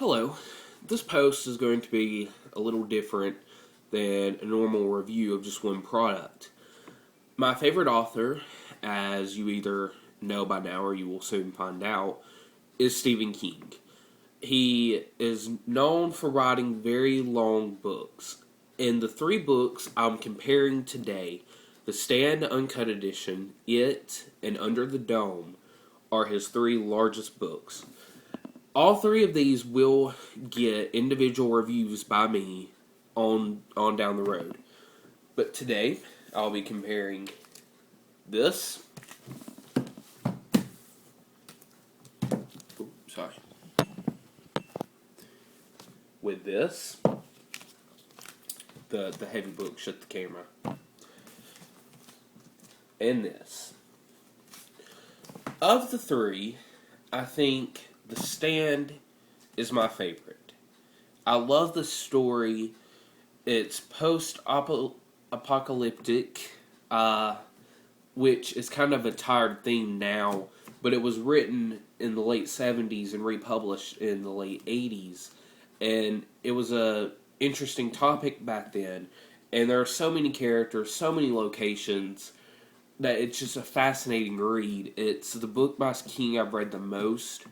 Hello. This post is going to be a little different than a normal review of just one product. My favorite author, as you either know by now or you will soon find out, is Stephen King. He is known for writing very long books. And the three books I'm comparing today, The Stand Uncut Edition, It, and Under the Dome, are his three largest books. All three of these will get individual reviews by me on down the road. But today, I'll be comparing this. Sorry. With this. The heavy book, shut the camera. And this. Of the three, I think The Stand is my favorite. I love the story. It's post-apocalyptic, which is kind of a tired theme now, but it was written in the late 70s and republished in the late 80s, and it was a interesting topic back then, and there are so many characters, so many locations, that it's just a fascinating read. It's the book by King I've read the most.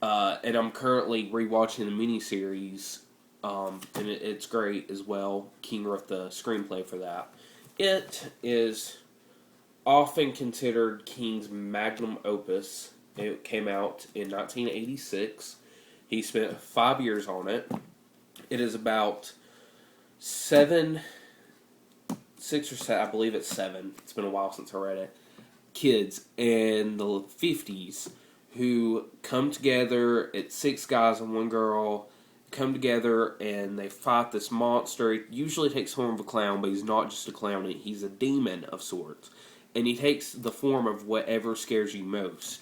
And I'm currently rewatching the miniseries, and it's great as well. King wrote the screenplay for that. It is often considered King's magnum opus. It came out in 1986. He spent 5 years on it. It is about six or seven, I believe it's 7. It's been a while since I read it. Kids in the 50s who come together. It's 6 guys and 1 girl come together and they fight this monster. It usually takes the form of a clown, but he's not just a clown. He's a demon of sorts. And he takes the form of whatever scares you most.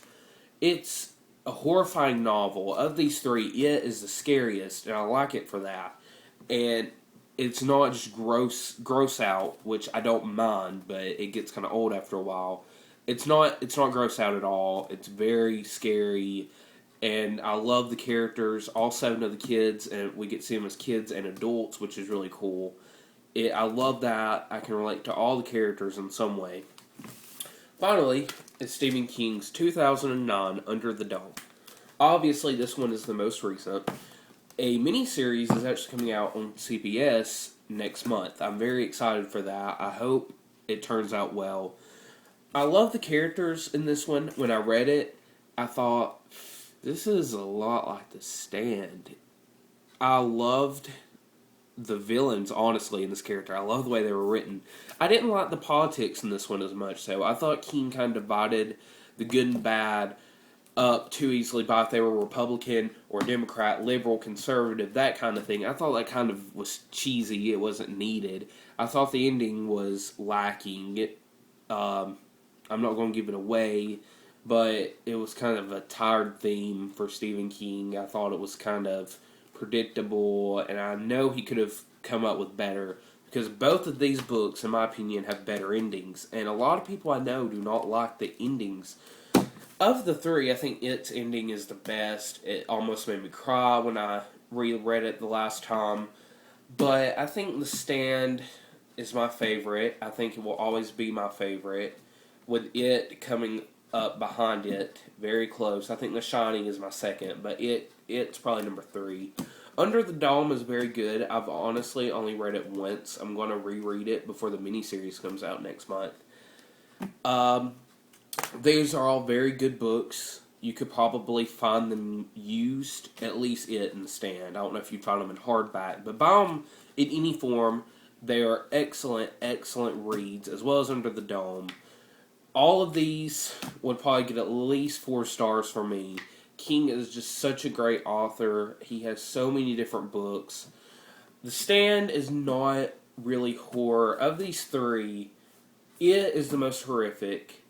It's a horrifying novel. Of these three, it is the scariest, and I like it for that. And it's not just gross out, which I don't mind, but it gets kind of old after a while. It's not gross out at all. It's very scary, and I love the characters, all 7 of the kids, and we get to see them as kids and adults, which is really cool. I love that. I can relate to all the characters in some way. Finally, is Stephen King's 2009 Under the Dome. Obviously, this one is the most recent. A miniseries is actually coming out on CBS next month. I'm very excited for that. I hope it turns out well. I love the characters in this one. When I read it, I thought, this is a lot like The Stand. I loved the villains, honestly, in this character. I love the way they were written. I didn't like the politics in this one as much, so I thought King kind of divided the good and bad up too easily by if they were Republican or Democrat, liberal, conservative, that kind of thing. I thought that kind of was cheesy. It wasn't needed. I thought the ending was lacking. I'm not going to give it away, but it was kind of a tired theme for Stephen King. I thought it was kind of predictable, and I know he could have come up with better, because both of these books, in my opinion, have better endings, and a lot of people I know do not like the endings. Of the three, I think its ending is the best. It almost made me cry when I reread it the last time, but I think The Stand is my favorite. I think it will always be my favorite, with it coming up behind it, very close. I think The Shining is my second, but it's probably number 3. Under the Dome is very good. I've honestly only read it once. I'm going to reread it before the miniseries comes out next month. These are all very good books. You could probably find them used, at least it and The Stand. I don't know if you'd find them in hardback, but buy them in any form. They are excellent, excellent reads, as well as Under the Dome. All of these would probably get at least 4 stars from me. King is just such a great author. He has so many different books. The Stand is not really horror. Of these 3, it is the most horrific.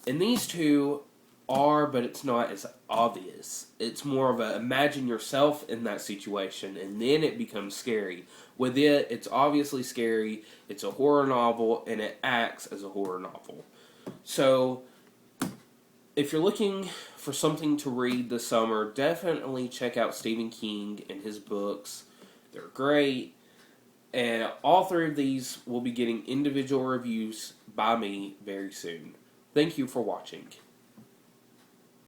And these 2 are, but it's not as obvious. It's more of a imagine yourself in that situation, and then it becomes scary. With it, it's obviously scary. It's a horror novel, and it acts as a horror novel. So, if you're looking for something to read this summer, definitely check out Stephen King and his books. They're great. And all three of these will be getting individual reviews by me very soon. Thank you for watching.